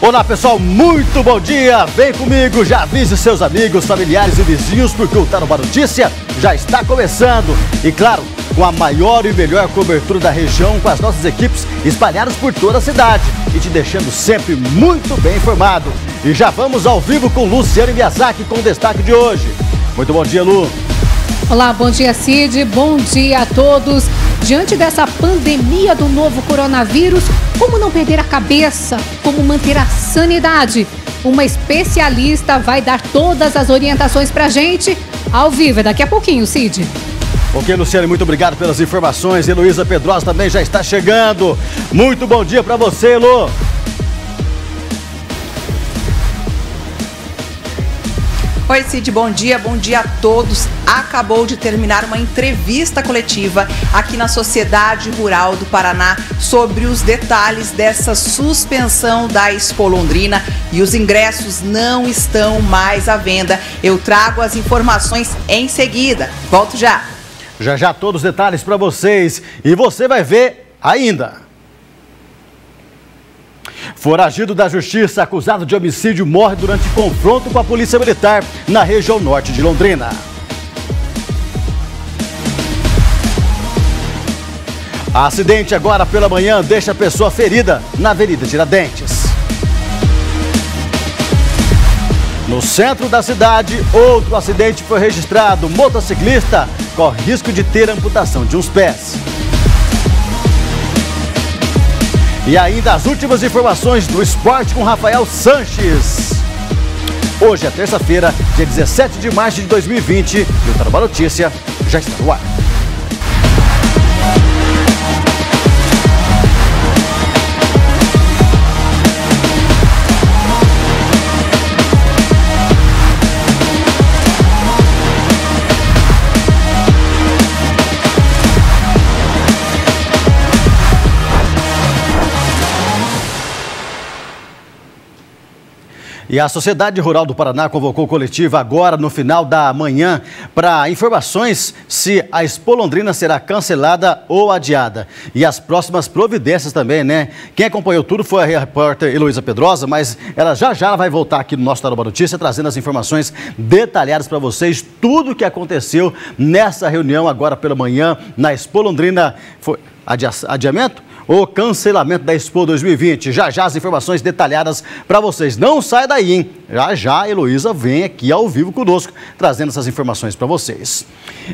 Olá pessoal, muito bom dia! Vem comigo, já avise seus amigos, familiares e vizinhos, porque o Tá no Bar Notícia já está começando. E claro, com a maior e melhor cobertura da região, com as nossas equipes espalhadas por toda a cidade e te deixando sempre muito bem informado. E já vamos ao vivo com Luciane Miyazaki com o destaque de hoje. Muito bom dia, Lu! Olá, bom dia, Cid. Bom dia a todos. Diante dessa pandemia do novo coronavírus, como não perder a cabeça? Como manter a sanidade? Uma especialista vai dar todas as orientações pra gente ao vivo. Daqui a pouquinho, Cid. Ok, Luciane, muito obrigado pelas informações. Heloísa Pedrosa também já está chegando. Muito bom dia pra você, Lu. Oi, Cid, bom dia a todos. Acabou de terminar uma entrevista coletiva aqui na Sociedade Rural do Paraná sobre os detalhes dessa suspensão da Expo Londrina e os ingressos não estão mais à venda. Eu trago as informações em seguida. Volto já. Já todos os detalhes para vocês e você vai ver ainda. Foragido da justiça, acusado de homicídio, morre durante confronto com a polícia militar na região norte de Londrina. Acidente agora pela manhã deixa a pessoa ferida na Avenida Tiradentes. No centro da cidade, outro acidente foi registrado. Motociclista corre risco de ter amputação de uns pés. E ainda as últimas informações do esporte com Rafael Sanches. Hoje é terça-feira, dia 17 de março de 2020 e o Tá no Bar Notícia já está no ar. E a Sociedade Rural do Paraná convocou coletiva agora no final da manhã para informações se a Expo Londrina será cancelada ou adiada. E as próximas providências também, né? Quem acompanhou tudo foi a repórter Heloísa Pedrosa, mas ela já vai voltar aqui no nosso Tá no Bar Notícia trazendo as informações detalhadas para vocês. Tudo o que aconteceu nessa reunião agora pela manhã na Expo Londrina. Foi adiamento? O cancelamento da Expo 2020. Já as informações detalhadas para vocês. Não sai daí, hein? Já a Heloísa vem aqui ao vivo conosco, trazendo essas informações para vocês.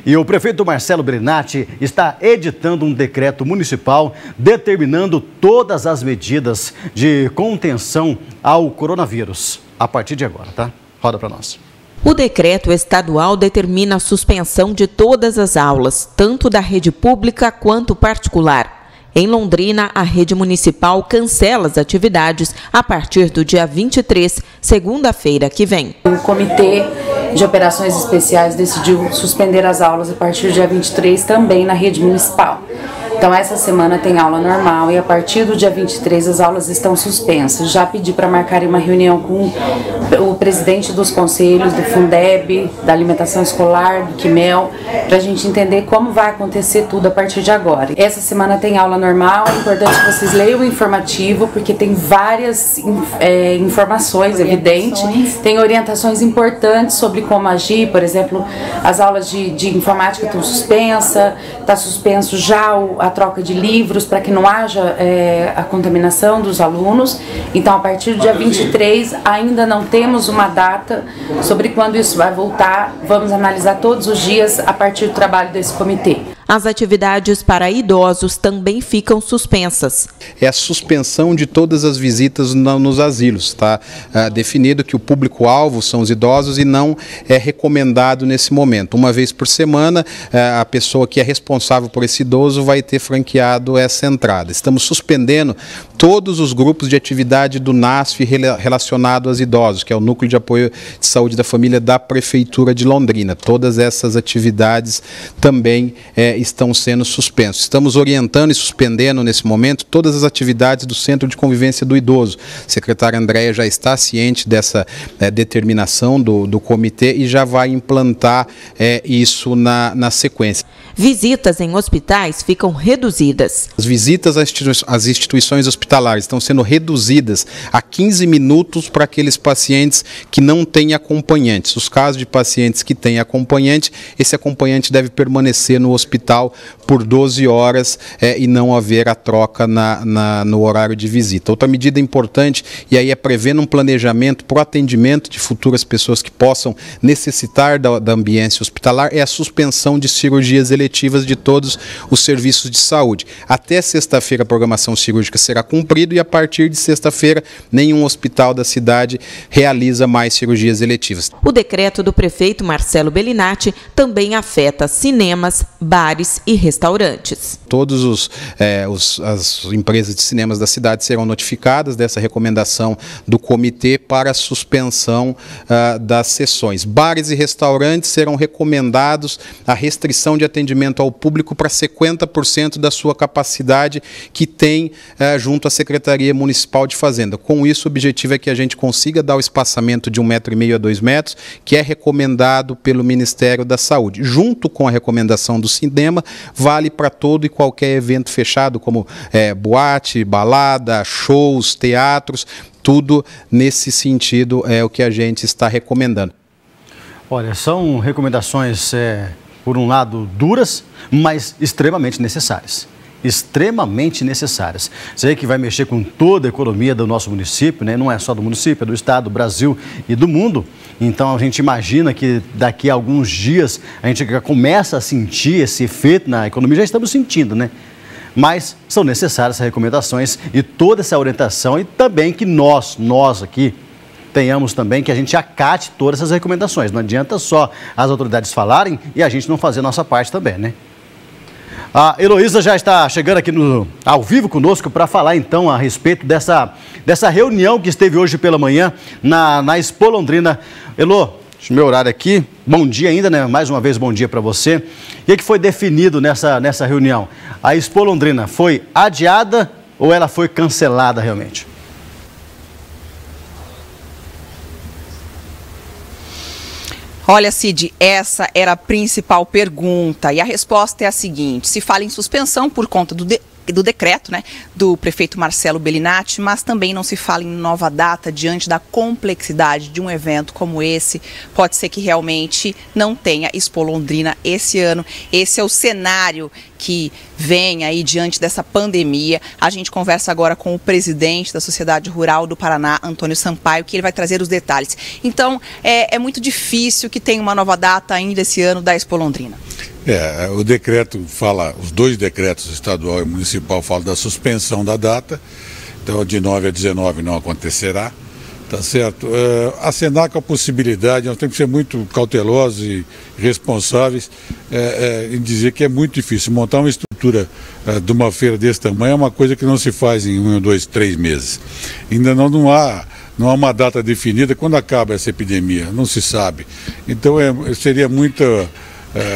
E o prefeito Marcelo Brinatti está editando um decreto municipal determinando todas as medidas de contenção ao coronavírus. A partir de agora, tá? Roda para nós. O decreto estadual determina a suspensão de todas as aulas, tanto da rede pública quanto particular. Em Londrina, a rede municipal cancela as atividades a partir do dia 23, segunda-feira que vem. O Comitê de Operações Especiais decidiu suspender as aulas a partir do dia 23 também na rede municipal. Então, essa semana tem aula normal e a partir do dia 23 as aulas estão suspensas. Já pedi para marcarem uma reunião com o presidente dos conselhos, do Fundeb, da alimentação escolar, do Quimel, para a gente entender como vai acontecer tudo a partir de agora. Essa semana tem aula normal, é importante que vocês leiam o informativo, porque tem várias informações evidentes, tem orientações importantes sobre como agir, por exemplo, as aulas de informática estão suspensas, está suspenso já a troca de livros para que não haja a contaminação dos alunos. Então, a partir do dia 23, ainda não temos uma data sobre quando isso vai voltar. Vamos analisar todos os dias a partir do trabalho desse comitê. As atividades para idosos também ficam suspensas. É a suspensão de todas as visitas nos asilos. Está definido que o público-alvo são os idosos e não é recomendado nesse momento. Uma vez por semana, a pessoa que é responsável por esse idoso vai ter franqueado essa entrada. Estamos suspendendo todos os grupos de atividade do NASF relacionado aos idosos, que é o Núcleo de Apoio de Saúde da Família da Prefeitura de Londrina. Todas essas atividades também estão sendo suspensas. Estamos orientando e suspendendo nesse momento todas as atividades do Centro de Convivência do Idoso. A secretária Andréia já está ciente dessa determinação do comitê e já vai implantar isso na sequência. Visitas em hospitais ficam reduzidas. As visitas às instituições hospitalares estão sendo reduzidas a 15 minutos para aqueles pacientes que não têm acompanhantes. Os casos de pacientes que têm acompanhante, esse acompanhante deve permanecer no hospital por 12 horas e não haver a troca no horário de visita. Outra medida importante, e aí é prevendo um planejamento para o atendimento de futuras pessoas que possam necessitar da ambiência hospitalar, é a suspensão de cirurgias eletivas de todos os serviços de saúde. Até sexta-feira a programação cirúrgica será cumprida e a partir de sexta-feira nenhum hospital da cidade realiza mais cirurgias eletivas. O decreto do prefeito Marcelo Bellinati também afeta cinemas, bares e restaurantes. Todas as empresas de cinemas da cidade serão notificadas dessa recomendação do comitê para a suspensão das sessões. Bares e restaurantes serão recomendados a restrição de atendimento ao público para 50% da sua capacidade que tem junto à Secretaria Municipal de Fazenda. Com isso, o objetivo é que a gente consiga dar o espaçamento de 1,5 m a 2 metros, que é recomendado pelo Ministério da Saúde. Junto com a recomendação do cinema, vale para todo e qualquer evento fechado, como boate, balada, shows, teatros, tudo nesse sentido é o que a gente está recomendando. Olha, são recomendações, por um lado, duras, mas extremamente necessárias. Extremamente necessárias. Sei que vai mexer com toda a economia do nosso município, né? Não é só do município, é do estado, do Brasil e do mundo. Então a gente imagina que daqui a alguns dias a gente já começa a sentir esse efeito na economia, já estamos sentindo, né? Mas são necessárias essas recomendações e toda essa orientação e também que nós aqui, tenhamos também que a gente acate todas essas recomendações. Não adianta só as autoridades falarem e a gente não fazer a nossa parte também, né? A Heloísa já está chegando aqui ao vivo conosco para falar então a respeito dessa reunião que esteve hoje pela manhã na Expo Londrina. Elô, deixa o meu horário aqui. Bom dia ainda, né? Mais uma vez, bom dia para você. E o que foi definido nessa reunião? A Expo Londrina foi adiada ou ela foi cancelada realmente? Olha, Cid, essa era a principal pergunta e a resposta é a seguinte: se fala em suspensão por conta do decreto, né, do prefeito Marcelo Bellinati, mas também não se fala em nova data diante da complexidade de um evento como esse. Pode ser que realmente não tenha Expo Londrina esse ano. Esse é o cenário que vem aí diante dessa pandemia. A gente conversa agora com o presidente da Sociedade Rural do Paraná, Antônio Sampaio, que ele vai trazer os detalhes. Então, é muito difícil que tenha uma nova data ainda esse ano da Expo Londrina. O decreto fala, os dois decretos estadual e municipal falam da suspensão da data, então de 9 a 19 não acontecerá, tá certo? Acenar com a possibilidade, nós temos que ser muito cautelosos e responsáveis em dizer que é muito difícil. Montar uma estrutura de uma feira desse tamanho é uma coisa que não se faz em 1, 2, 3 meses. Ainda não há uma data definida. Quando acaba essa epidemia, não se sabe. Então seria muita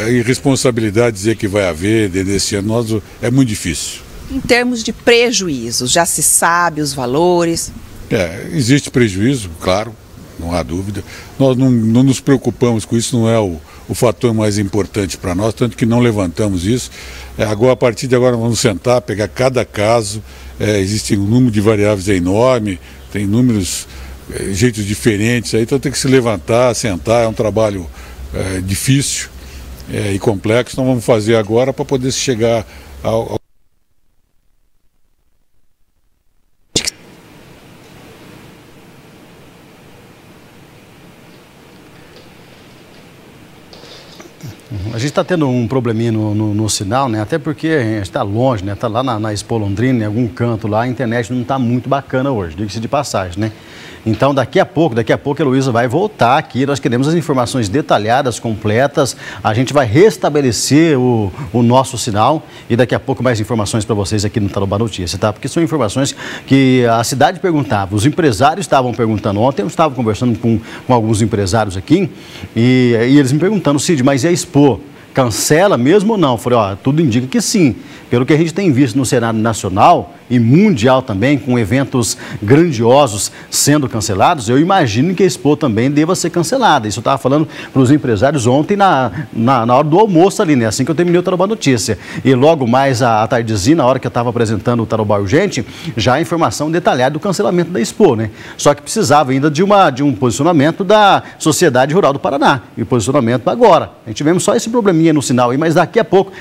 irresponsabilidade dizer que vai haver nesse ano. É muito difícil. Em termos de prejuízos, já se sabe os valores? Existe prejuízo, claro, não há dúvida. Nós não nos preocupamos com isso, não é o fator mais importante para nós, tanto que não levantamos isso. Agora, a partir de agora, vamos sentar, pegar cada caso. Existe um número de variáveis enorme, tem números, jeitos diferentes, então tem que se levantar, sentar, é um trabalho difícil e complexo. Então vamos fazer agora para poder chegar ao A gente está tendo um probleminha no sinal, né? Até porque a gente está longe, né? Está lá na Expo Londrina, em algum canto lá, a internet não está muito bacana hoje, diga-se de passagem, né? Então, daqui a pouco a Heloísa vai voltar aqui, nós queremos as informações detalhadas, completas, a gente vai restabelecer o nosso sinal e daqui a pouco mais informações para vocês aqui no Tarobá Notícias, tá? Porque são informações que a cidade perguntava, os empresários estavam perguntando. Ontem eu estava conversando com alguns empresários aqui e eles me perguntando, Cid, mas e a Expo? cancela mesmo ou não? Eu falei, ó, tudo indica que sim. Pelo que a gente tem visto no cenário nacional e mundial também, com eventos grandiosos sendo cancelados, eu imagino que a Expo também deva ser cancelada. Isso eu estava falando para os empresários ontem na hora do almoço ali, né? Assim que eu terminei o Tarobá Notícia. E logo mais à tardezinha, na hora que eu estava apresentando o Tarobá Urgente, já a informação detalhada do cancelamento da Expo, né? Só que precisava ainda de um posicionamento da Sociedade Rural do Paraná. E o posicionamento agora. A gente tivemos só esse probleminha no sinal aí, mas daqui a pouco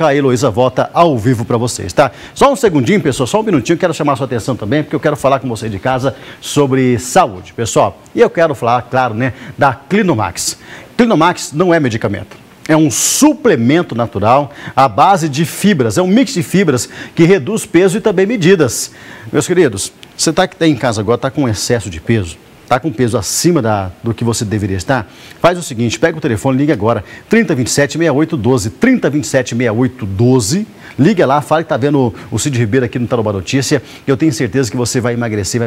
a Heloísa volta ao vivo para vocês, tá? Só um segundinho, pessoal, só um minutinho, quero chamar a sua atenção também, porque eu quero falar com você de casa sobre saúde, pessoal. E eu quero falar, claro, né, da Clinomax. Clinomax não é medicamento. É um suplemento natural à base de fibras, é um mix de fibras que reduz peso e também medidas. Meus queridos, você está em casa agora, está com excesso de peso, está com peso acima do que você deveria estar, faz o seguinte, pega o telefone, liga agora, 3027-6812, 3027-6812, liga lá, fala que está vendo o Cid Ribeiro aqui no Tarobá Notícia, eu tenho certeza que você vai emagrecer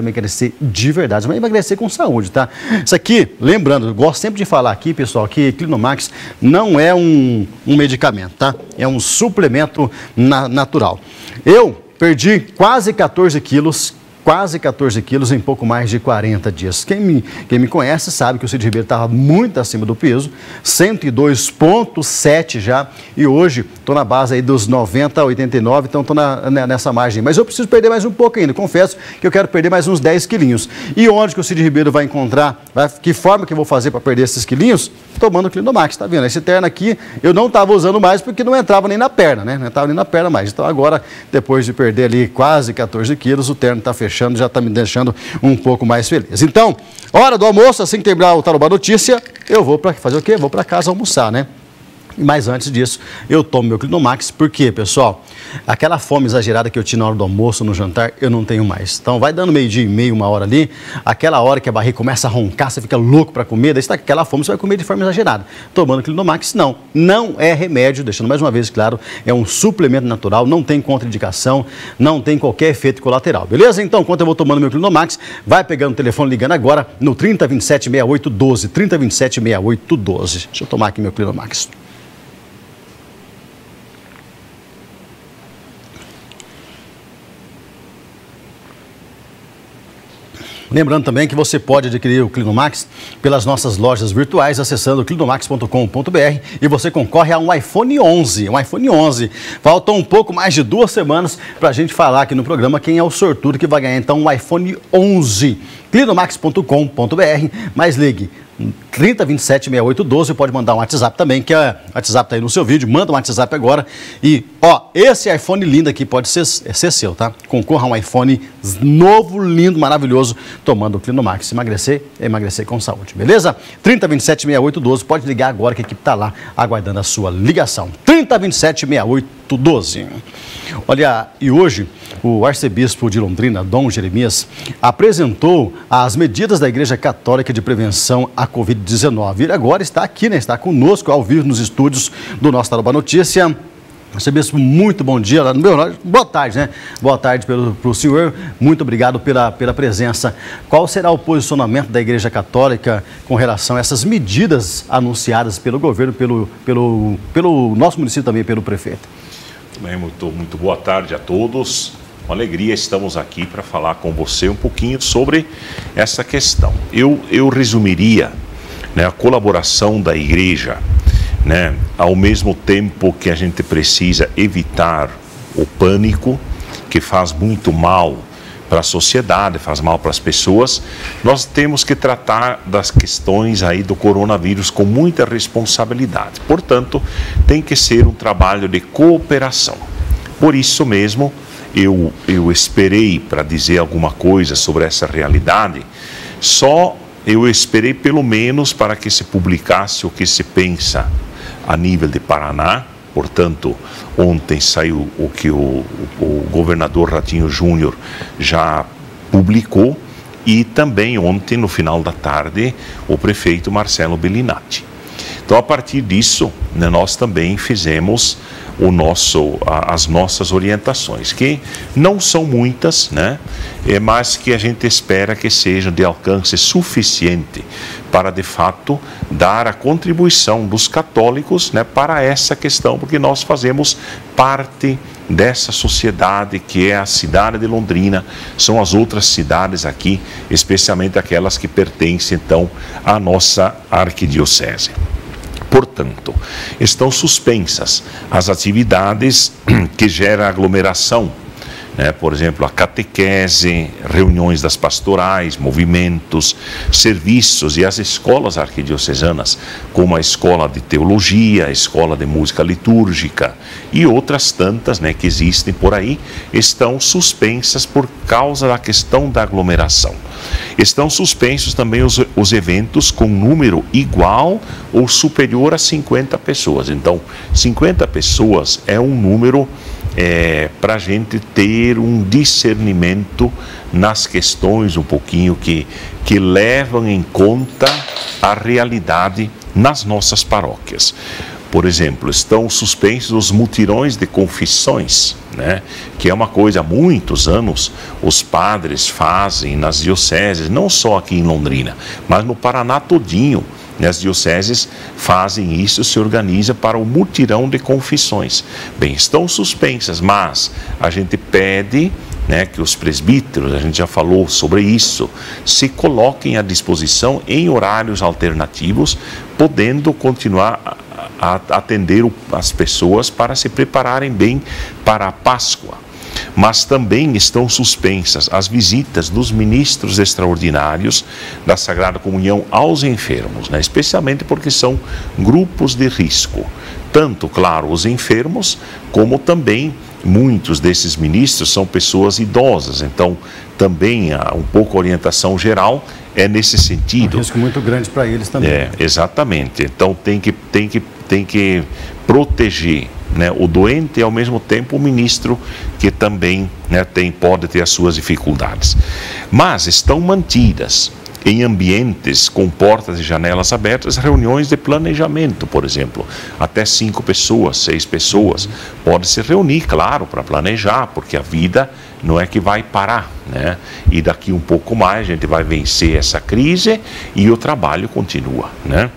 de verdade, vai emagrecer com saúde, tá? Isso aqui, lembrando, eu gosto sempre de falar aqui, pessoal, que Clinomax não é um medicamento, tá? É um suplemento natural. Eu perdi quase 14 quilos em pouco mais de 40 dias. Quem me conhece sabe que o Cid Ribeiro estava muito acima do peso, 102,7 já, e hoje estou na base aí dos 90 a 89, então estou nessa margem. Mas eu preciso perder mais um pouco ainda, confesso que eu quero perder mais uns 10 quilinhos. E onde que o Cid Ribeiro vai encontrar, que forma que eu vou fazer para perder esses quilinhos? Tomando o Clinomax, tá vendo? Esse terno aqui eu não estava usando mais porque não entrava nem na perna, né? Não entrava nem na perna mais. Então agora, depois de perder ali quase 14 quilos, o terno está fechando, já está me deixando um pouco mais feliz. Então, hora do almoço, assim que terminar o Tarobá Notícia, eu vou para fazer o quê? Vou para casa almoçar, né? Mas antes disso, eu tomo meu Clinomax, porque, pessoal, aquela fome exagerada que eu tinha na hora do almoço, no jantar, eu não tenho mais. Então, vai dando meio-dia e meio, uma hora ali, aquela hora que a barriga começa a roncar, você fica louco para comer, daí você tá com aquela fome, você vai comer de forma exagerada. Tomando Clinomax, não é remédio, deixando mais uma vez claro, é um suplemento natural, não tem contraindicação, não tem qualquer efeito colateral, beleza? Então, enquanto eu vou tomando meu Clinomax, vai pegando o telefone, ligando agora no 3027-6812, 3027-6812. Deixa eu tomar aqui meu Clinomax. Lembrando também que você pode adquirir o Clinomax pelas nossas lojas virtuais, acessando clinomax.com.br, e você concorre a um iPhone 11. Faltam um pouco mais de 2 semanas para a gente falar aqui no programa quem é o sortudo que vai ganhar então um iPhone 11. clinomax.com.br, mas ligue 3027-6812, pode mandar um WhatsApp também, que o WhatsApp está aí no seu vídeo, manda um WhatsApp agora e, ó, esse iPhone lindo aqui pode ser seu, tá? Concorra a um iPhone novo, lindo, maravilhoso, tomando o Clinomax. Emagrecer com saúde, beleza? 3027-6812, pode ligar agora que a equipe está lá aguardando a sua ligação. 3027-6812. Olha, e hoje o arcebispo de Londrina, Dom Jeremias, apresentou as medidas da Igreja Católica de prevenção à Covid-19. Ele agora está aqui, né? Está conosco ao vivo nos estúdios do nosso Tarobá Notícia. Arcebispo, muito bom dia. Boa tarde, né? Boa tarde para o senhor. Muito obrigado pela presença. Qual será o posicionamento da Igreja Católica com relação a essas medidas anunciadas pelo governo, pelo nosso município também, pelo prefeito? Bem, muito boa tarde a todos. Com alegria estamos aqui para falar com você um pouquinho sobre essa questão. Eu resumiria, né, a colaboração da igreja, né, ao mesmo tempo que a gente precisa evitar o pânico, que faz muito mal para a sociedade, faz mal para as pessoas, nós temos que tratar das questões aí do coronavírus com muita responsabilidade. Portanto, tem que ser um trabalho de cooperação. Por isso mesmo, eu esperei para dizer alguma coisa sobre essa realidade, eu esperei pelo menos para que se publicasse o que se pensa a nível de Paraná. Portanto, ontem saiu o que o governador Ratinho Júnior já publicou, e também ontem, no final da tarde, o prefeito Marcelo Bellinati. Então, a partir disso, né, nós também fizemos as nossas orientações, que não são muitas, né? Mas que a gente espera que sejam de alcance suficiente para, de fato, dar a contribuição dos católicos, né, para essa questão, porque nós fazemos parte dessa sociedade que é a cidade de Londrina, são as outras cidades aqui, especialmente aquelas que pertencem, então, à nossa arquidiocese. Portanto, estão suspensas as atividades que geram aglomeração, né? Por exemplo, a catequese, reuniões das pastorais, movimentos, serviços e as escolas arquidiocesanas, como a escola de teologia, a escola de música litúrgica e outras tantas, né, que existem por aí, estão suspensas por causa da questão da aglomeração. Estão suspensos também os eventos com número igual ou superior a 50 pessoas. Então, 50 pessoas é um número para a gente ter um discernimento nas questões um pouquinho que levam em conta a realidade nas nossas paróquias. Por exemplo, estão suspensos os mutirões de confissões, né? Que é uma coisa há muitos anos os padres fazem nas dioceses, não só aqui em Londrina, mas no Paraná todinho. As dioceses fazem isso, se organiza para o mutirão de confissões. Bem, estão suspensas, mas a gente pede, né, que os presbíteros, a gente já falou sobre isso, se coloquem à disposição em horários alternativos, podendo continuar a atender as pessoas para se prepararem bem para a Páscoa. Mas também estão suspensas as visitas dos ministros extraordinários da Sagrada Comunhão aos enfermos, né? Especialmente porque são grupos de risco. Tanto, claro, os enfermos, como também muitos desses ministros são pessoas idosas. Então, também há um pouco a orientação geral é nesse sentido. Um risco muito grande para eles também. Exatamente. Então, tem que proteger, né, o doente e ao mesmo tempo o ministro que também, né, pode ter as suas dificuldades. Mas estão mantidas em ambientes com portas e janelas abertas reuniões de planejamento, por exemplo. Até 5 pessoas, 6 pessoas pode se reunir, claro, para planejar, porque a vida não é que vai parar, né? E daqui um pouco mais a gente vai vencer essa crise e o trabalho continua, né?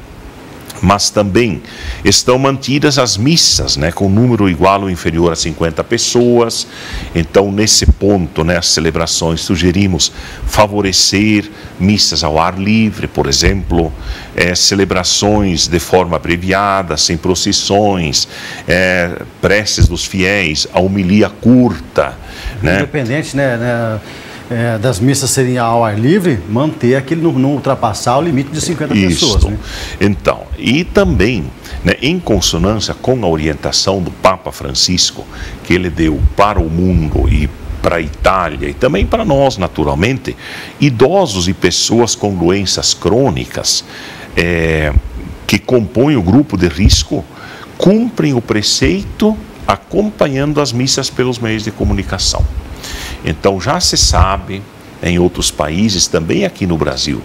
Mas também estão mantidas as missas, né, com número igual ou inferior a 50 pessoas. Então, nesse ponto, né, as celebrações, sugerimos favorecer missas ao ar livre, por exemplo, celebrações de forma abreviada, sem procissões, preces dos fiéis, a homilia curta, né? Independente, né, das missas serem ao ar livre, manter aquele não ultrapassar o limite de 50 pessoas. Né? Então, e também, né, em consonância com a orientação do Papa Francisco, que ele deu para o mundo e para a Itália e também para nós, naturalmente, idosos e pessoas com doenças crônicas que compõem o grupo de risco, cumprem o preceito acompanhando as missas pelos meios de comunicação. Então, já se sabe, em outros países, também aqui no Brasil,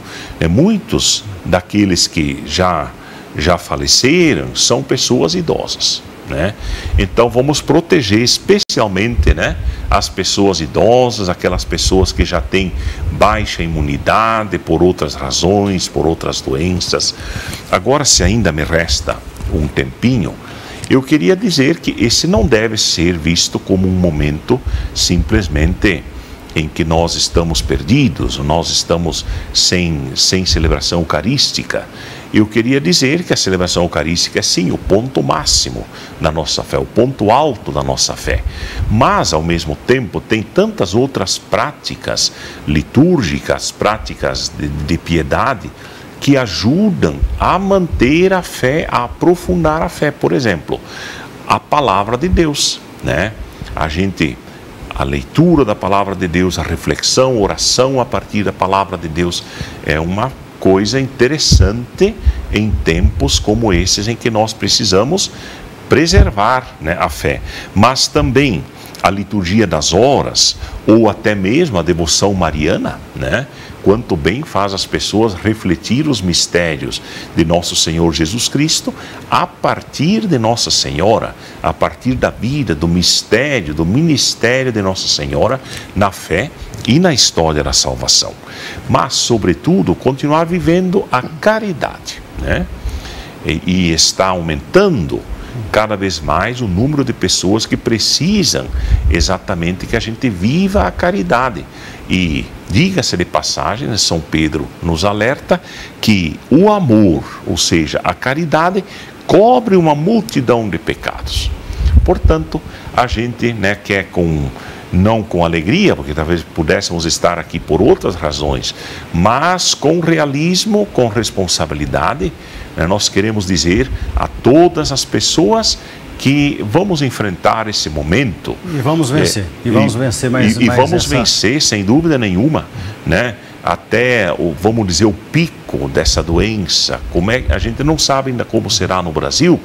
muitos daqueles que já faleceram são pessoas idosas, né? Então, vamos proteger especialmente, né, as pessoas idosas, aquelas pessoas que já têm baixa imunidade por outras razões, por outras doenças. Agora, se ainda me resta um tempinho, eu queria dizer que esse não deve ser visto como um momento simplesmente em que nós estamos perdidos, nós estamos sem celebração eucarística. Eu queria dizer que a celebração eucarística é sim o ponto máximo da nossa fé, o ponto alto da nossa fé. Mas, ao mesmo tempo, tem tantas outras práticas litúrgicas, práticas de piedade, que ajudam a manter a fé, a aprofundar a fé. Por exemplo, a palavra de Deus, né? A leitura da palavra de Deus, a reflexão, a oração a partir da palavra de Deus é uma coisa interessante em tempos como esses em que nós precisamos preservar, né, a fé. Mas também a liturgia das horas, ou até mesmo a devoção mariana, né? Quanto bem faz as pessoas refletir os mistérios de nosso Senhor Jesus Cristo a partir de Nossa Senhora, a partir da vida, do mistério, do ministério de Nossa Senhora na fé e na história da salvação. Mas, sobretudo, continuar vivendo a caridade, né? E está aumentando cada vez mais o número de pessoas que precisam exatamente que a gente viva a caridade. E diga-se de passagem, São Pedro nos alerta que o amor, ou seja, a caridade, cobre uma multidão de pecados. Portanto, a gente, né, quer não com alegria, porque talvez pudéssemos estar aqui por outras razões, mas com realismo, com responsabilidade, né, nós queremos dizer a todas as pessoas que vamos enfrentar esse momento. E vamos vencer. E vamos vencer mais. E vamos vencer, sem dúvida nenhuma, né? Até, vamos dizer, o pico dessa doença. A gente não sabe ainda como será no Brasil,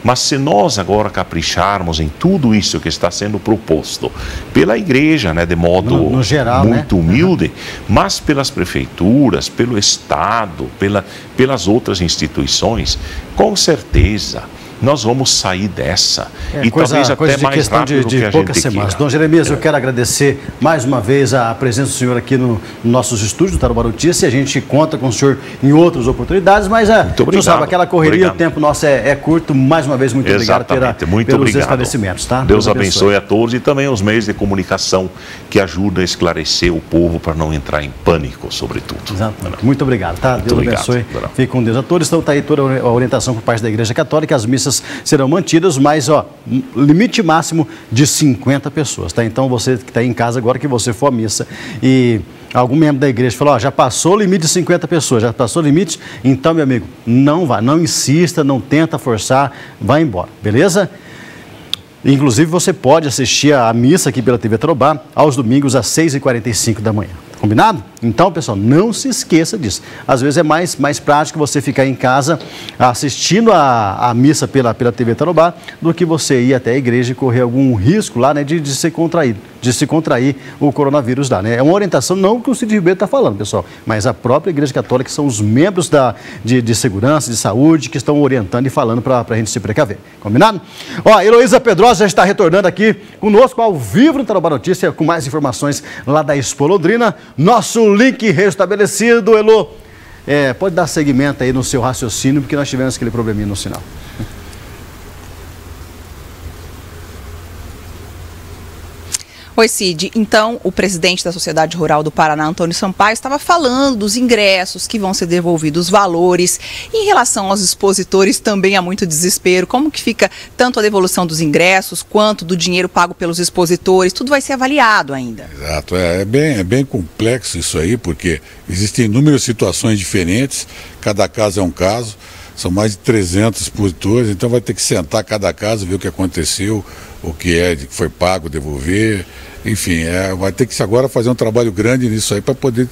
mas se nós agora capricharmos em tudo isso que está sendo proposto pela igreja, né, de modo no geral, muito, né, humilde, mas pelas prefeituras, pelo Estado, pelas outras instituições, com certeza nós vamos sair dessa, e talvez até mais rápido do que a gente queira. Dom Jeremias, eu quero agradecer mais uma vez a presença do senhor aqui no nossos estúdios do Tarobá Notícias. A gente conta com o senhor em outras oportunidades, mas senhor sabe, aquela correria, o tempo nosso é curto. Mais uma vez, muito obrigado pelos esclarecimentos. Tá? Deus abençoe a todos, e também os meios de comunicação que ajudam a esclarecer o povo para não entrar em pânico, sobretudo. Exatamente. Muito obrigado. Tá? Deus abençoe. Fique com Deus a todos. Então está aí toda a orientação por parte da Igreja Católica. As missas serão mantidas, mas limite máximo de 50 pessoas, tá? Então você que está em casa agora, que você for à missa e algum membro da igreja falou, já passou o limite de 50 pessoas, já passou o limite, então, meu amigo, não vá, não insista, não tenta forçar, vai embora, beleza? Inclusive você pode assistir a missa aqui pela TV Tarobá aos domingos às 6h45 da manhã. Combinado? Então, pessoal, não se esqueça disso. Às vezes é mais prático você ficar em casa assistindo a missa pela TV Tarobá do que você ir até a igreja e correr algum risco lá, né, de se contrair o coronavírus lá, né? É uma orientação não que o Cid Ribeiro está falando, pessoal, mas a própria Igreja Católica, são os membros de segurança, de saúde, que estão orientando e falando para a gente se precaver. Combinado? Heloísa Pedrosa já está retornando aqui conosco ao vivo no Tarobá Notícia com mais informações lá da Expo Londrina. Nosso link restabelecido, Elo. Pode dar seguimento aí no seu raciocínio, porque nós tivemos aquele probleminha no sinal. Oi, Cid. Então, o presidente da Sociedade Rural do Paraná, Antônio Sampaio, estava falando dos ingressos que vão ser devolvidos, os valores. Em relação aos expositores, também há muito desespero. Como que fica tanto a devolução dos ingressos, quanto do dinheiro pago pelos expositores? Tudo vai ser avaliado ainda. Exato. É bem complexo isso aí, porque existem inúmeras situações diferentes, cada caso é um caso. São mais de 300 expositores, então vai ter que sentar cada caso, ver o que aconteceu, o que foi pago, devolver, enfim, vai ter que agora fazer um trabalho grande nisso aí para poder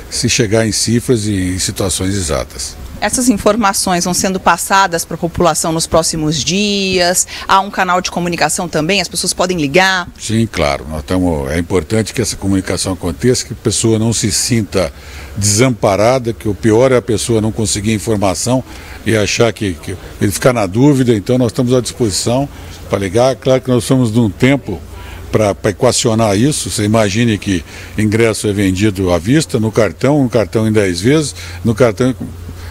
se chegar em cifras e em situações exatas. Essas informações vão sendo passadas para a população nos próximos dias? Há um canal de comunicação também? As pessoas podem ligar? Sim, claro. É importante que essa comunicação aconteça, que a pessoa não se sinta desamparada, que o pior é a pessoa não conseguir informação e achar que ele ficar na dúvida. Então nós estamos à disposição para ligar. Claro que nós estamos num tempo para equacionar isso. Você imagine que ingresso é vendido à vista, no cartão em 10 vezes, no cartão...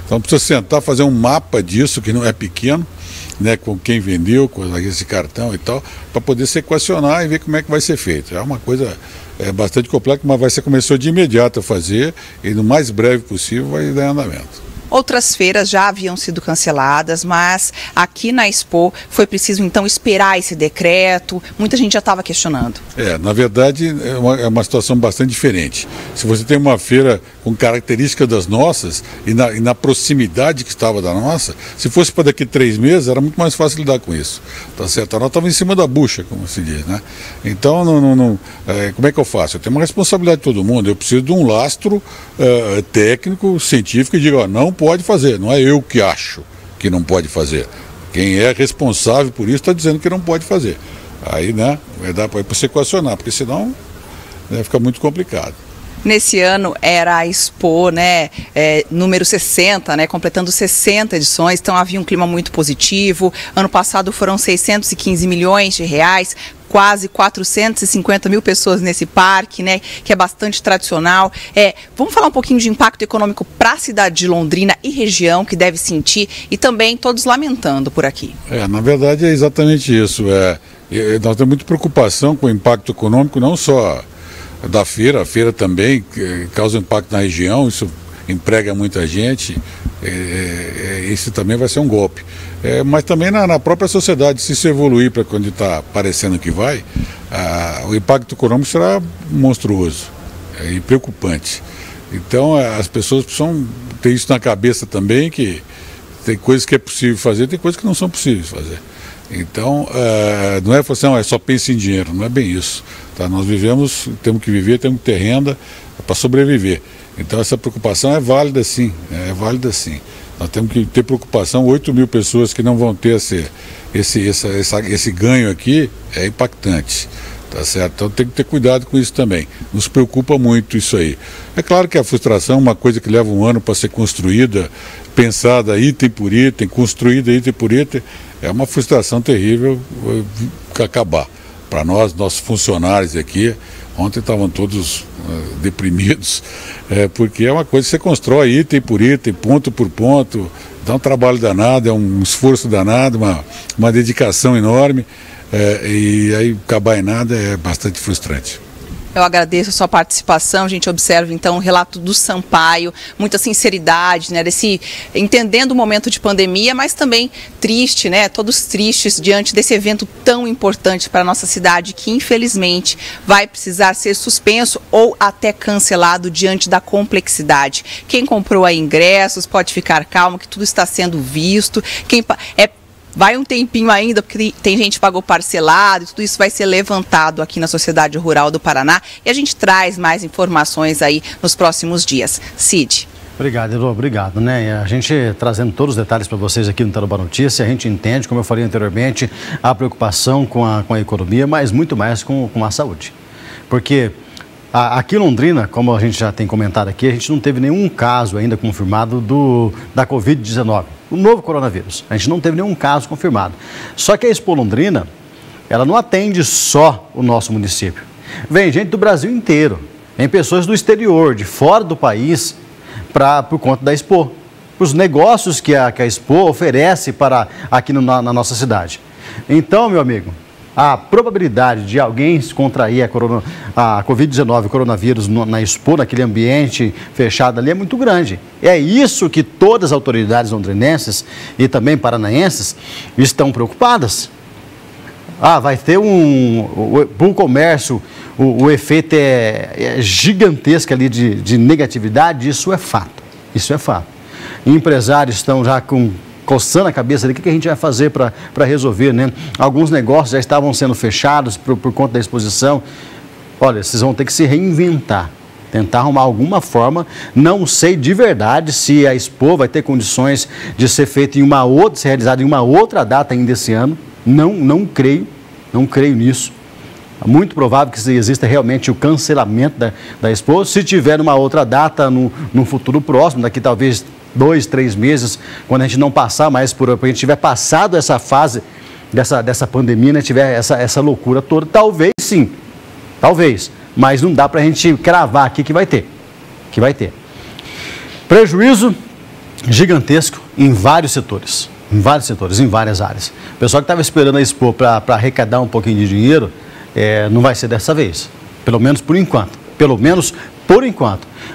Então precisa sentar, fazer um mapa disso, que não é pequeno, né, com quem vendeu, com esse cartão e tal, para poder se equacionar e ver como é que vai ser feito. É uma coisa bastante complexa, mas começou de imediato a fazer e no mais breve possível vai dar andamento. Outras feiras já haviam sido canceladas, mas aqui na Expo foi preciso então esperar esse decreto. Muita gente já estava questionando. Na verdade é uma situação bastante diferente. Se você tem uma feira com características das nossas e na proximidade que estava da nossa, se fosse para daqui 3 meses era muito mais fácil lidar com isso. Tá certo? Nós estávamos em cima da bucha, como se diz, né? Então como é que eu faço? Eu tenho uma responsabilidade de todo mundo. Eu preciso de um lastro técnico, científico, e digo, não pode fazer, não é eu que acho que não pode fazer. Quem é responsável por isso está dizendo que não pode fazer. Aí, né, vai dar para você equacionar, porque senão fica muito complicado. Nesse ano era a Expo, né, número 60, né, completando 60 edições, então havia um clima muito positivo. Ano passado foram 615 milhões de reais, quase 450 mil pessoas nesse parque, né, que é bastante tradicional. Vamos falar um pouquinho de impacto econômico para a cidade de Londrina e região, que deve sentir, e também todos lamentando por aqui. Na verdade é exatamente isso. Nós temos muita preocupação com o impacto econômico, não só da feira, a feira também causa impacto na região, isso emprega muita gente, isso também vai ser um golpe. Mas também na própria sociedade, se isso evoluir para quando está parecendo que vai, o impacto econômico será monstruoso e preocupante. Então as pessoas precisam ter isso na cabeça também, que tem coisas que é possível fazer, tem coisas que não são possíveis fazer. Então, não é assim, só pense em dinheiro, não é bem isso. Tá? Nós vivemos, temos que viver, temos que ter renda para sobreviver. Então essa preocupação é válida sim, Nós temos que ter preocupação, 8 mil pessoas que não vão ter esse ganho aqui, é impactante. Tá certo? Então tem que ter cuidado com isso também. Nos preocupa muito isso aí. É claro que a frustração é uma coisa que leva um ano para ser construída, pensada item por item, construída item por item, é uma frustração terrível acabar. Para nós, nossos funcionários aqui, ontem estavam todos deprimidos, porque é uma coisa que você constrói item por item, ponto por ponto, dá um trabalho danado, é um esforço danado, uma dedicação enorme, e aí acabar em nada é bastante frustrante. Eu agradeço a sua participação, a gente observa então o relato do Sampaio, muita sinceridade, né, entendendo o momento de pandemia, mas também triste, né, todos tristes diante desse evento tão importante para a nossa cidade, que infelizmente vai precisar ser suspenso ou até cancelado diante da complexidade. Quem comprou aí ingressos pode ficar calmo, que tudo está sendo visto, vai um tempinho ainda, porque tem gente que pagou parcelado, e tudo isso vai ser levantado aqui na Sociedade Rural do Paraná, e a gente traz mais informações aí nos próximos dias. Cid. Obrigado, Elô, obrigado, né? A gente trazendo todos os detalhes para vocês aqui no Tarobá Notícia, a gente entende, como eu falei anteriormente, a preocupação com a economia, mas muito mais com a saúde. Porque aqui em Londrina, como a gente já tem comentado aqui, a gente não teve nenhum caso ainda confirmado da Covid-19. O novo coronavírus. A gente não teve nenhum caso confirmado. Só que a Expo Londrina, ela não atende só o nosso município. Vem gente do Brasil inteiro. Vem pessoas do exterior, de fora do país, por conta da Expo. Os negócios que a Expo oferece aqui na nossa cidade. Então, meu amigo, a probabilidade de alguém contrair a Covid-19, o coronavírus na Expo, naquele ambiente fechado ali, é muito grande. É isso que todas as autoridades londrinenses e também paranaenses estão preocupadas. Vai ter para o comércio, o efeito é gigantesco ali de negatividade, isso é fato. Isso é fato. Empresários estão já coçando a cabeça ali, o que a gente vai fazer para resolver, né? Alguns negócios já estavam sendo fechados por conta da exposição. Olha, vocês vão ter que se reinventar, tentar arrumar alguma forma. Não sei de verdade se a Expo vai ter condições de ser feita ser realizada em uma outra data ainda esse ano. Não creio nisso. É muito provável que exista realmente o cancelamento da Expo. Se tiver uma outra data no futuro próximo, daqui talvez 2, 3 meses, quando a gente não passar mais a gente tiver passado essa fase dessa pandemia, né, tiver essa loucura toda, talvez sim, talvez, mas não dá para a gente cravar aqui que vai ter. Prejuízo gigantesco em vários setores, em várias áreas. O pessoal que estava esperando a Expo para arrecadar um pouquinho de dinheiro, não vai ser dessa vez, pelo menos por enquanto.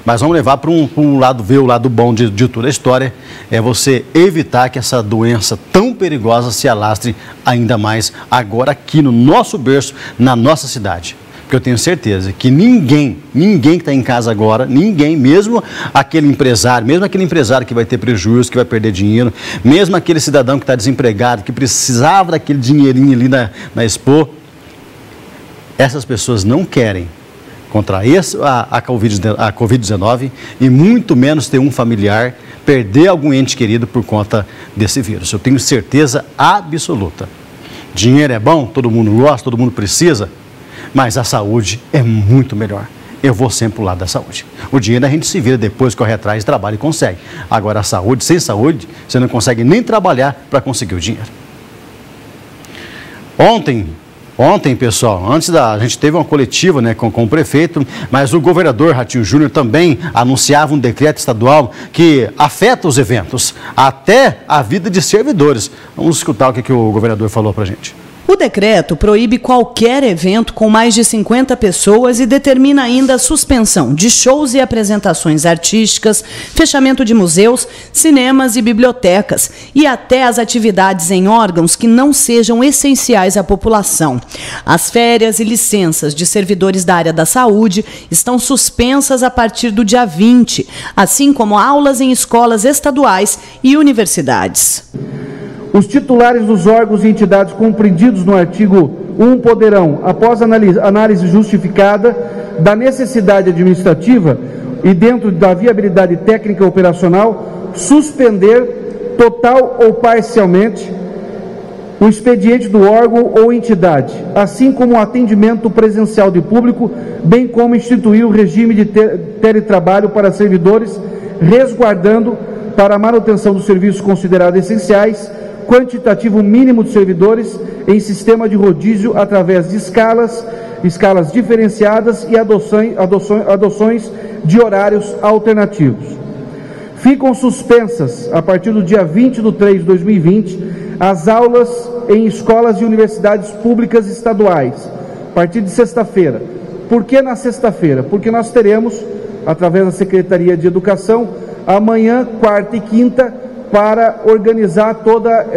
Mas vamos levar para um lado, ver o lado bom de toda a história, é você evitar que essa doença tão perigosa se alastre ainda mais agora aqui no nosso berço, na nossa cidade. Porque eu tenho certeza que ninguém que está em casa agora, mesmo aquele empresário que vai ter prejuízo, que vai perder dinheiro, mesmo aquele cidadão que está desempregado, que precisava daquele dinheirinho ali na Expo, essas pessoas não querem contrair a Covid-19 e muito menos ter um familiar, perder algum ente querido por conta desse vírus. Eu tenho certeza absoluta. Dinheiro é bom, todo mundo gosta, todo mundo precisa, mas a saúde é muito melhor. Eu vou sempre pro lado da saúde. O dinheiro a gente se vira depois, corre atrás, trabalha e consegue. Agora a saúde, sem saúde, você não consegue nem trabalhar para conseguir o dinheiro. Ontem, pessoal, a gente teve uma coletiva, né, com o prefeito, mas o governador Ratinho Júnior também anunciava um decreto estadual que afeta os eventos, até a vida de servidores. Vamos escutar o que o governador falou para a gente. O decreto proíbe qualquer evento com mais de 50 pessoas e determina ainda a suspensão de shows e apresentações artísticas, fechamento de museus, cinemas e bibliotecas e até as atividades em órgãos que não sejam essenciais à população. As férias e licenças de servidores da área da saúde estão suspensas a partir do dia 20, assim como aulas em escolas estaduais e universidades. Os titulares dos órgãos e entidades compreendidos no artigo 1 poderão, após análise justificada da necessidade administrativa e dentro da viabilidade técnica e operacional, suspender total ou parcialmente o expediente do órgão ou entidade, assim como o atendimento presencial de público, bem como instituir o regime de teletrabalho para servidores, resguardando para a manutenção dos serviços considerados essenciais quantitativo mínimo de servidores em sistema de rodízio através de escalas diferenciadas e adoções de horários alternativos. Ficam suspensas, a partir do dia 20/3 de 2020, as aulas em escolas e universidades públicas estaduais, a partir de sexta-feira. Por que na sexta-feira? Porque nós teremos, através da Secretaria de Educação, amanhã, quarta e quinta, para organizar toda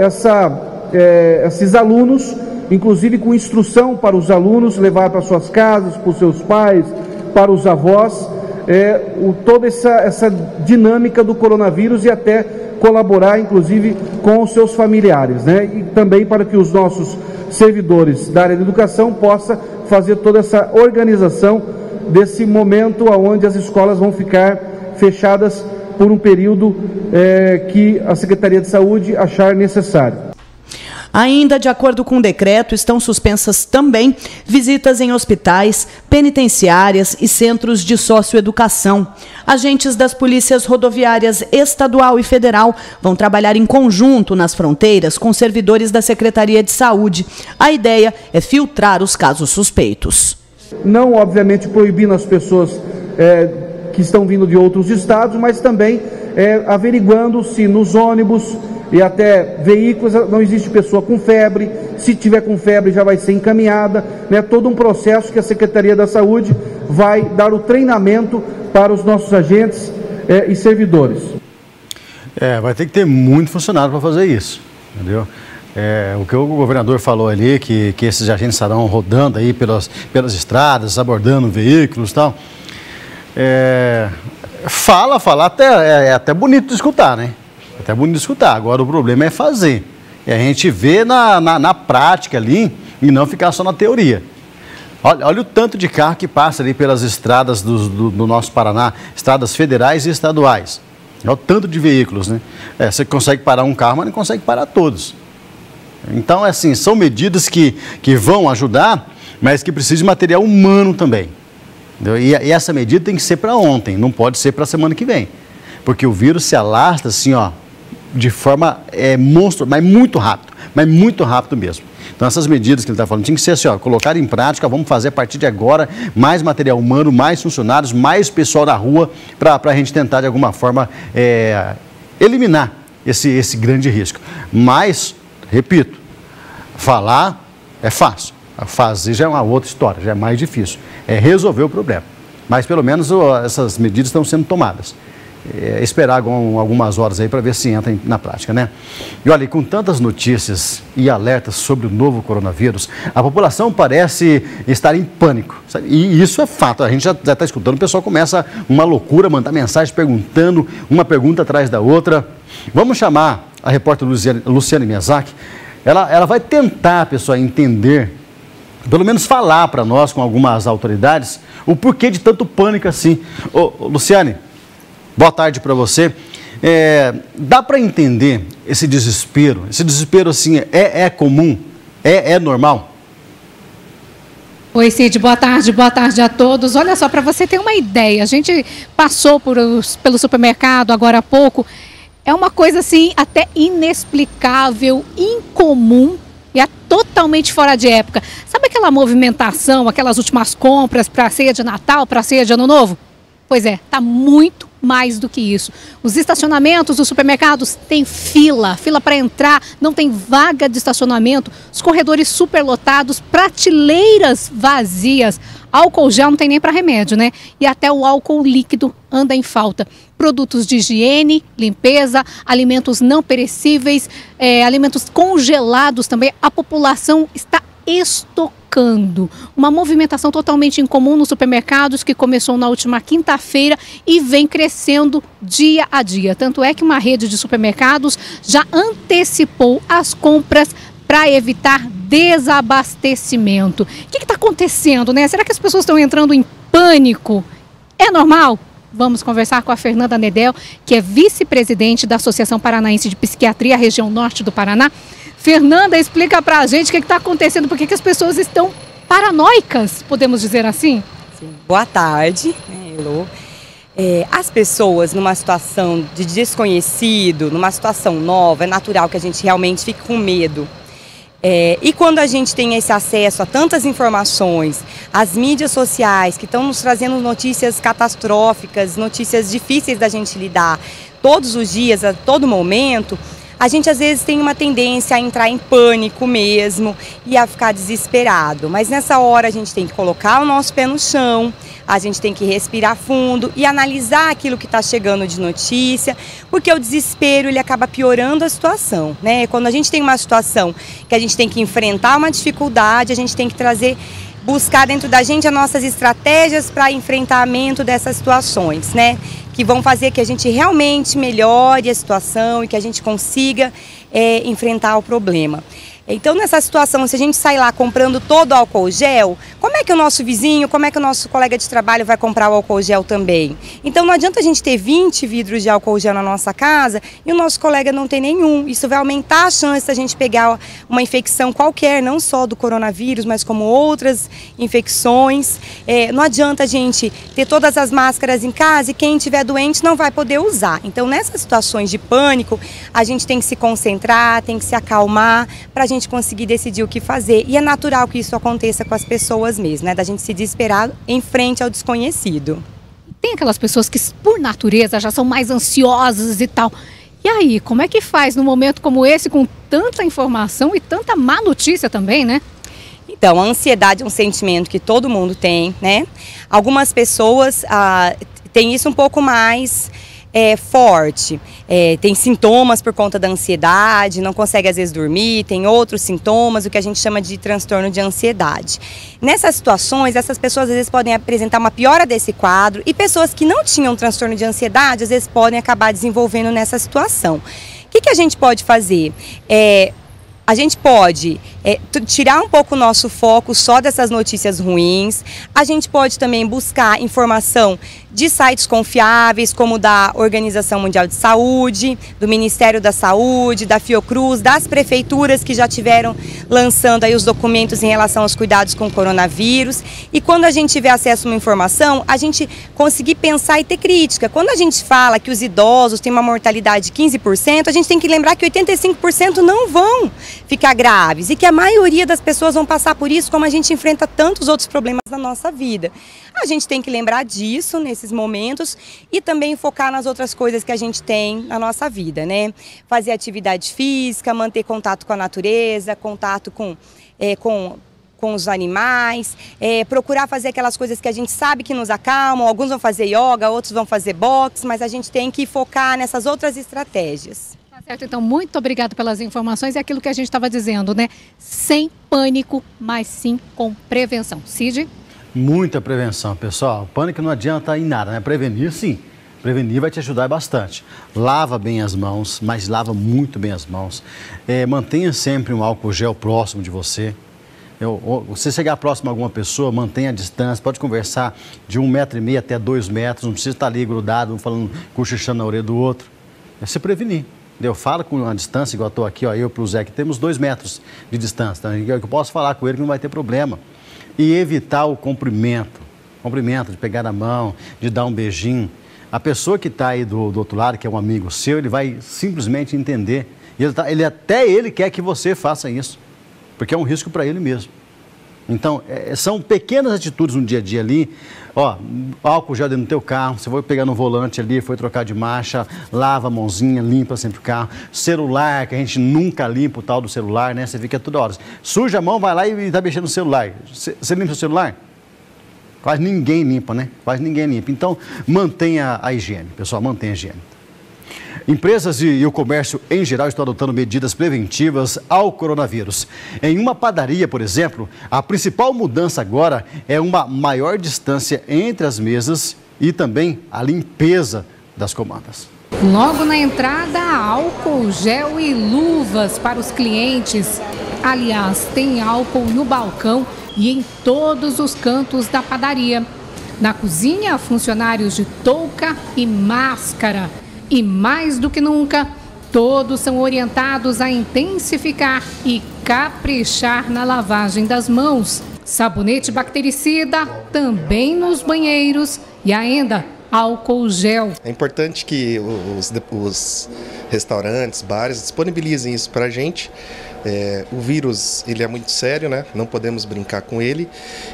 esses alunos, inclusive com instrução para os alunos, levar para suas casas, para os seus pais, para os avós, toda essa dinâmica do coronavírus e até colaborar, inclusive, com os seus familiares, né? E também para que os nossos servidores da área de educação possam fazer toda essa organização desse momento onde as escolas vão ficar fechadas por um período que a Secretaria de Saúde achar necessário. Ainda de acordo com o decreto, estão suspensas também visitas em hospitais, penitenciárias e centros de socioeducação. Agentes das polícias rodoviárias estadual e federal vão trabalhar em conjunto nas fronteiras com servidores da Secretaria de Saúde. A ideia é filtrar os casos suspeitos. Não, obviamente, proibindo as pessoas que estão vindo de outros estados, mas também averiguando se nos ônibus e até veículos não existe pessoa com febre. Se tiver com febre já vai ser encaminhada, né? Todo um processo que a Secretaria da Saúde vai dar o treinamento para os nossos agentes e servidores. Vai ter que ter muito funcionário para fazer isso, entendeu? O que o governador falou ali, que esses agentes estarão rodando aí pelas estradas, abordando veículos e tal. É até bonito de escutar, né? Até bonito de escutar. Agora o problema é fazer. E a gente vê na prática ali e não ficar só na teoria. Olha o tanto de carro que passa ali pelas estradas do nosso Paraná, estradas federais e estaduais. Olha o tanto de veículos, né? Você consegue parar um carro, mas não consegue parar todos. Então, assim, são medidas que vão ajudar, mas que precisam de material humano também. E essa medida tem que ser para ontem, não pode ser para a semana que vem. Porque o vírus se alastra assim, ó, de forma monstruosa, mas muito rápido mesmo. Então essas medidas que ele está falando, tinha que ser assim, ó, colocar em prática, vamos fazer a partir de agora mais material humano, mais funcionários, mais pessoal na rua, para a gente tentar de alguma forma eliminar esse grande risco. Mas, repito, falar é fácil. Fazer já é uma outra história, já é mais difícil. É resolver o problema. Mas pelo menos essas medidas estão sendo tomadas. Esperar algumas horas aí para ver se entra na prática, né? E olha, com tantas notícias e alertas sobre o novo coronavírus, a população parece estar em pânico, sabe? E isso é fato, a gente já está escutando, o pessoal começa uma loucura, mandar mensagem perguntando, uma pergunta atrás da outra. Vamos chamar a repórter Luciane Miyazaki, ela vai tentar, pessoal, entender, pelo menos falar para nós, com algumas autoridades, o porquê de tanto pânico assim. Luciane, boa tarde para você. Dá para entender esse desespero? Esse desespero assim é comum? É normal? Oi, Cid, boa tarde a todos. Olha só, para você ter uma ideia, a gente passou pelo supermercado agora há pouco, é uma coisa assim até inexplicável, incomum e é totalmente fora de época. Sabe aquela movimentação, aquelas últimas compras para a ceia de Natal, para a ceia de Ano Novo? Pois é, tá muito mais do que isso. Os estacionamentos dos supermercados têm fila para entrar, não tem vaga de estacionamento, os corredores superlotados, prateleiras vazias, álcool gel não tem nem para remédio, né? E até o álcool líquido anda em falta. Produtos de higiene, limpeza, alimentos não perecíveis, alimentos congelados também, a população está estocando. Uma movimentação totalmente incomum nos supermercados que começou na última quinta-feira e vem crescendo dia a dia. Tanto é que uma rede de supermercados já antecipou as compras para evitar desabastecimento. O que está acontecendo, né? Será que as pessoas estão entrando em pânico? É normal? Vamos conversar com a Fernanda Nedel, que é vice-presidente da Associação Paranaense de Psiquiatria, região norte do Paraná. Fernanda, explica pra gente o que está acontecendo, por que as pessoas estão paranoicas, podemos dizer assim? Sim. Boa tarde, Elô. As pessoas numa situação de desconhecido, numa situação nova, é natural que a gente realmente fique com medo. E quando a gente tem esse acesso a tantas informações, as mídias sociais que estão nos trazendo notícias catastróficas, notícias difíceis da gente lidar todos os dias, a todo momento, a gente às vezes tem uma tendência a entrar em pânico mesmo e a ficar desesperado. Mas nessa hora a gente tem que colocar o nosso pé no chão, a gente tem que respirar fundo e analisar aquilo que está chegando de notícia, porque o desespero ele acaba piorando a situação, né? Quando a gente tem uma situação que a gente tem que enfrentar uma dificuldade, a gente tem que buscar dentro da gente as nossas estratégias para enfrentamento dessas situações, né? Que vão fazer que a gente realmente melhore a situação e que a gente consiga enfrentar o problema. Então, nessa situação, se a gente sair lá comprando todo o álcool gel, como é que o nosso vizinho, como é que o nosso colega de trabalho vai comprar o álcool gel também? Então, não adianta a gente ter 20 vidros de álcool gel na nossa casa e o nosso colega não tem nenhum. Isso vai aumentar a chance de a gente pegar uma infecção qualquer, não só do coronavírus, mas como outras infecções. Não adianta a gente ter todas as máscaras em casa e quem estiver doente não vai poder usar. Então, nessas situações de pânico, a gente tem que se concentrar, tem que se acalmar para a gente conseguir decidir o que fazer. E é natural que isso aconteça com as pessoas mesmo, né? Da gente se desesperar em frente ao desconhecido. Tem aquelas pessoas que, por natureza, já são mais ansiosas e tal. E aí, como é que faz num momento como esse, com tanta informação e tanta má notícia também, né? Então, a ansiedade é um sentimento que todo mundo tem, né? Algumas pessoas têm isso um pouco mais forte, tem sintomas por conta da ansiedade, não consegue às vezes dormir, tem outros sintomas, o que a gente chama de transtorno de ansiedade. Nessas situações, essas pessoas às vezes podem apresentar uma piora desse quadro e pessoas que não tinham transtorno de ansiedade, às vezes podem acabar desenvolvendo nessa situação. O que a gente pode fazer? A gente pode tirar um pouco o nosso foco só dessas notícias ruins. A gente pode também buscar informação de sites confiáveis, como da Organização Mundial de Saúde, do Ministério da Saúde, da Fiocruz, das prefeituras que já tiveram lançando aí os documentos em relação aos cuidados com o coronavírus. E quando a gente tiver acesso a uma informação, a gente conseguir pensar e ter crítica. Quando a gente fala que os idosos têm uma mortalidade de 15%, a gente tem que lembrar que 85% não vão ficar graves e que a maioria das pessoas vão passar por isso, como a gente enfrenta tantos outros problemas na nossa vida. A gente tem que lembrar disso nesses momentos e também focar nas outras coisas que a gente tem na nossa vida, né? Fazer atividade física, manter contato com a natureza, contato com os animais, procurar fazer aquelas coisas que a gente sabe que nos acalmam. Alguns vão fazer yoga, outros vão fazer boxe, mas a gente tem que focar nessas outras estratégias. Certo, então muito obrigada pelas informações. É aquilo que a gente estava dizendo, né? Sem pânico, mas sim com prevenção. Cid? Muita prevenção, pessoal. Pânico não adianta em nada, né? Prevenir, sim. Prevenir vai te ajudar bastante. Lava bem as mãos, mas lava muito bem as mãos. Mantenha sempre um álcool gel próximo de você. Você chegar próximo a alguma pessoa, mantenha a distância, pode conversar de 1,5 metro até 2 metros, não precisa estar ali grudado, um falando, cochichando na orelha do outro. É se prevenir. Eu falo com uma distância, igual eu estou aqui, ó, eu para o Zé, que temos 2 metros de distância. Então, eu posso falar com ele que não vai ter problema. E evitar o cumprimento, de pegar na mão, de dar um beijinho. A pessoa que está aí do outro lado, que é um amigo seu, ele vai simplesmente entender. E até ele quer que você faça isso, porque é um risco para ele mesmo. Então, são pequenas atitudes no dia a dia ali, ó, álcool gel dentro do teu carro, você foi pegar no volante ali, foi trocar de marcha, lava a mãozinha, limpa sempre o carro. Celular, que a gente nunca limpa o tal do celular, né? Você fica toda hora, suja a mão, vai lá e tá mexendo no celular. Você limpa o celular? Quase ninguém limpa, né? Quase ninguém limpa. Então, mantenha a higiene, pessoal, mantenha a higiene. Empresas e o comércio em geral estão adotando medidas preventivas ao coronavírus. Em uma padaria, por exemplo, a principal mudança agora é uma maior distância entre as mesas e também a limpeza das comandas. Logo na entrada, álcool, gel e luvas para os clientes. Aliás, tem álcool no balcão e em todos os cantos da padaria. Na cozinha, funcionários de touca e máscara. E mais do que nunca, todos são orientados a intensificar e caprichar na lavagem das mãos. Sabonete bactericida também nos banheiros e ainda álcool gel. É importante que os restaurantes, bares disponibilizem isso para a gente. O vírus, ele é muito sério, né? Não podemos brincar com ele.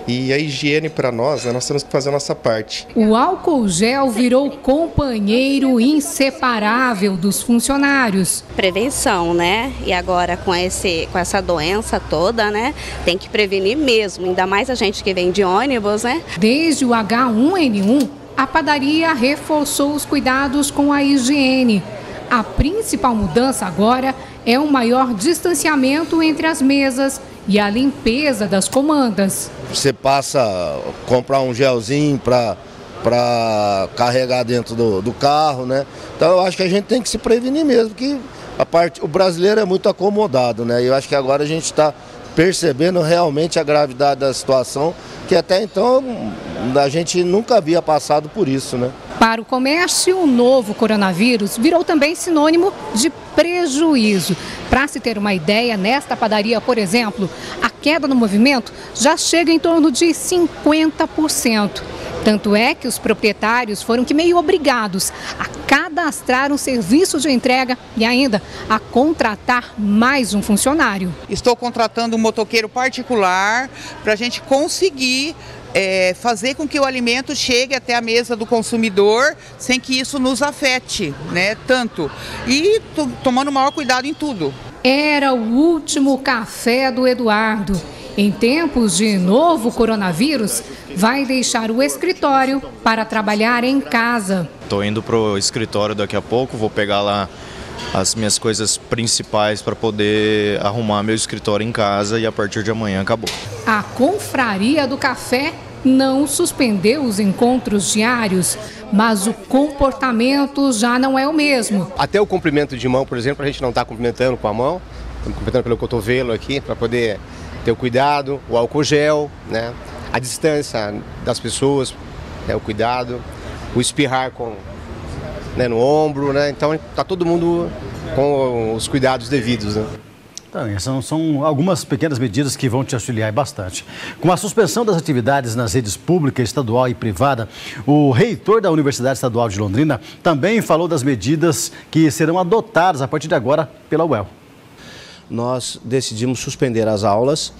E a higiene para nós, né? Nós temos que fazer a nossa parte. O álcool gel virou companheiro inseparável dos funcionários. Prevenção, né? E agora com essa doença toda, né? Tem que prevenir mesmo, ainda mais a gente que vem de ônibus, né? Desde o H1N1, a padaria reforçou os cuidados com a higiene. A principal mudança agora é um maior distanciamento entre as mesas e a limpeza das comandas. Você passa a comprar um gelzinho para carregar dentro do carro, né? Então eu acho que a gente tem que se prevenir mesmo, porque o brasileiro é muito acomodado, né? E eu acho que agora a gente está percebendo realmente a gravidade da situação, que até então a gente nunca havia passado por isso, né? Para o comércio, o novo coronavírus virou também sinônimo de prejuízo. Para se ter uma ideia, nesta padaria, por exemplo, a queda no movimento já chega em torno de 50%. Tanto é que os proprietários foram que meio obrigados a cadastrar um serviço de entrega e ainda a contratar mais um funcionário. Estou contratando um motoqueiro particular para a gente conseguir fazer com que o alimento chegue até a mesa do consumidor sem que isso nos afete, né, tanto. E tomando o maior cuidado em tudo. Era o último café do Eduardo. Em tempos de novo coronavírus, vai deixar o escritório para trabalhar em casa. Estou indo para o escritório daqui a pouco, vou pegar lá as minhas coisas principais para poder arrumar meu escritório em casa e a partir de amanhã acabou. A Confraria do Café não suspendeu os encontros diários, mas o comportamento já não é o mesmo. Até o cumprimento de mão, por exemplo, a gente não está cumprimentando com a mão, estamos cumprimentando pelo cotovelo aqui para poder ter o cuidado, o álcool gel, né? A distância das pessoas, né? O cuidado, o espirrar né? No ombro, né? Então está todo mundo com os cuidados devidos, né? Então, são algumas pequenas medidas que vão te auxiliar bastante. Com a suspensão das atividades nas redes pública, estadual e privada, o reitor da Universidade Estadual de Londrina também falou das medidas que serão adotadas a partir de agora pela UEL. Nós decidimos suspender as aulas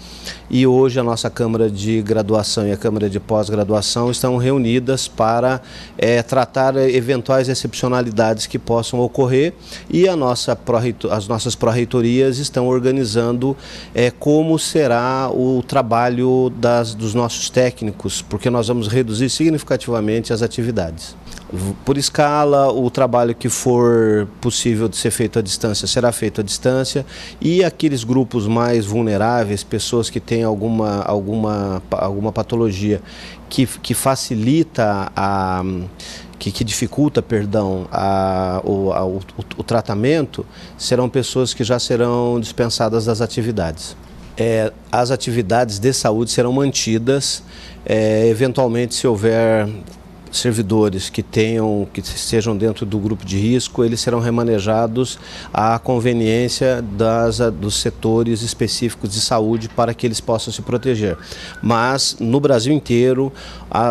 e hoje a nossa Câmara de Graduação e a Câmara de Pós-Graduação estão reunidas para tratar eventuais excepcionalidades que possam ocorrer e as nossas pró-reitorias estão organizando como será o trabalho dos nossos técnicos, porque nós vamos reduzir significativamente as atividades. Por escala, o trabalho que for possível de ser feito à distância será feito à distância e aqueles grupos mais vulneráveis, pessoas que têm alguma patologia que facilita, que dificulta, perdão, o tratamento, serão pessoas que já serão dispensadas das atividades. As atividades de saúde serão mantidas, eventualmente se houver servidores que estejam dentro do grupo de risco, eles serão remanejados à conveniência dos setores específicos de saúde para que eles possam se proteger. Mas no Brasil inteiro,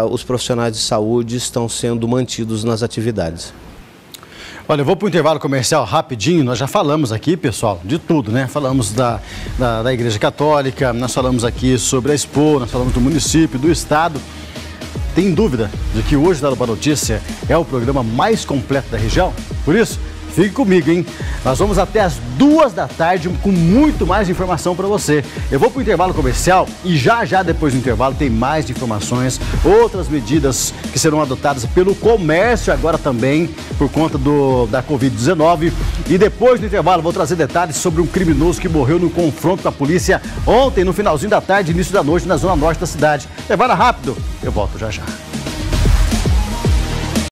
os profissionais de saúde estão sendo mantidos nas atividades. Olha, eu vou para o intervalo comercial rapidinho. Nós já falamos aqui, pessoal, de tudo, né? Falamos da Igreja Católica, nós falamos aqui sobre a Expo, nós falamos do município, do estado. Tem dúvida de que hoje da Notícia é o programa mais completo da região? Por isso, fique comigo, hein? Nós vamos até as 2 da tarde com muito mais informação para você. Eu vou para o intervalo comercial e já depois do intervalo tem mais informações, outras medidas que serão adotadas pelo comércio agora também por conta da Covid-19. E depois do intervalo vou trazer detalhes sobre um criminoso que morreu no confronto com a polícia ontem no finalzinho da tarde, início da noite na zona norte da cidade. Intervalo rápido, eu volto já.